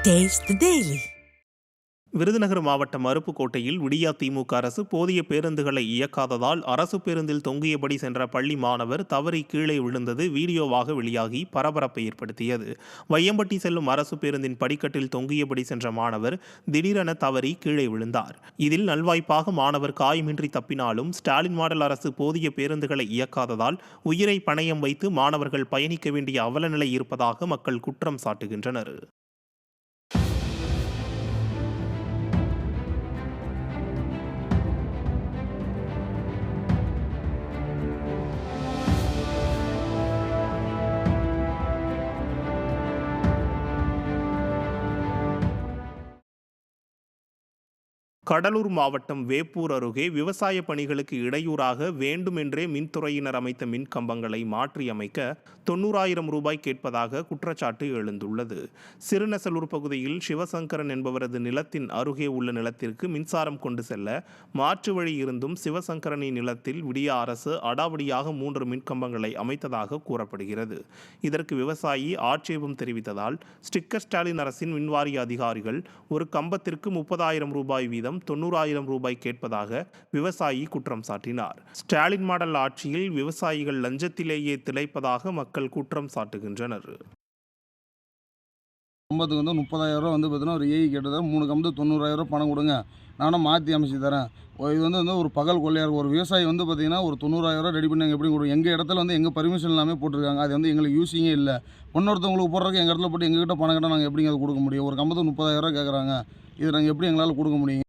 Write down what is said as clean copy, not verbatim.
Taste the Daily. Virudhunagar மாவட்டம் அருப்புக்கோட்டையில் விடியா திமுக அரசு போதிய பேருந்துகளை இயக்காததால் அரசு பேருந்தில் தொங்கியபடி சென்ற பள்ளி மாணவர் தவறி கீழே விழுந்தது வீடியோவாக வெளியாகி பரபரப்பை ஏற்படுத்தியது. வையம்பட்டி செல்லும் அரசு பேருந்தின் படிக்கட்டில் தொங்கியபடி சென்ற மாணவர் திடீரென தவறி கீழே விழுந்தார். இதில் நல்வாய்ப்பாக மாணவர் காயமின்றி தப்பினாலும் ஸ்டாலின் மாடல் அரசு போதிய பேருந்துகளை இயக்காததால் உயிரை பணயம் வைத்து மாணவர்கள் பயணிக்க வேண்டிய அவலநிலை இருப்பதாக மக்கள் குற்றம் சாட்டுகின்றனர். கடலூர் மாவட்டம் வேப்பூர் அருகே விவசாய பணிகளுக்கு இடையூறாக வேண்டுமென்றே மின்துறையினர் அமைத்த மின் கம்பங்களை மாற்றியமைக்க 90,000 ரூபாய் கேட்பதாக குற்றச்சாட்டு எழுந்துள்ளது. சிறுநெசலூர் பகுதியில் சிவசங்கரன் என்பவரது நிலத்தின் அருகே உள்ள நிலத்திற்கு மின்சாரம் கொண்டு செல்ல மாற்று வழி இருந்தும் சிவசங்கரனின் நிலத்தில் விடியா அரசு அடாவடியாக 3 மின்கம்பங்களை அமைத்ததாக கூறப்படுகிறது. இதற்கு விவசாயி ஆட்சேபம் தெரிவித்ததால் ஸ்டிக்கர் ஸ்டாலின் அரசின் மின்வாரிய அதிகாரிகள் ஒரு கம்பத்திற்கு 30,000 ரூபாய் வீதம் 90,000 ரூபாய் கேட்பதாக விவசாயி குற்றம் சாட்டினார். ஸ்டாலின் மாடல் ஆட்சியில் விவசாயிகள் லஞ்சத்திலேயே திளைப்பதாக மக்கள் குற்றம் சாட்டுகின்றனர். கம்பத்துக்கு வந்து 30,000 ரூபா பார்த்தீங்கன்னா ஒரு ஏஐ கேட்டதை 3 கம்பத்து 90,000 ரூபா பணம் கொடுங்க, நானும் மாற்றி அமைச்சு தரேன். இது வந்து ஒரு பகல் கொள்ளையாக ஒரு விவசாயி வந்து பார்த்தீங்கன்னா ஒரு 90,000 ரூபா ரெடி பண்ணி எப்படி கொடுக்கும்? எங்கள் இடத்துல வந்து எங்கள் பர்மிஷன் எல்லாமே போட்டிருக்காங்க. அது வந்து எங்களுக்கு யூஸிங்கே இல்லை. இன்னொருத்தவங்களுக்கு போடுறதுக்கு எங்கள் இடத்துல போட்டு எங்ககிட்ட பணம் கேட்டால் நாங்கள் எப்படிங்க அதை கொடுக்க முடியும்? ஒரு கம்பத்துக்கு 30,000 ரூபா கேட்குறாங்க. இது நாங்கள் எப்படி எங்களால் கொடுக்க முடியும்?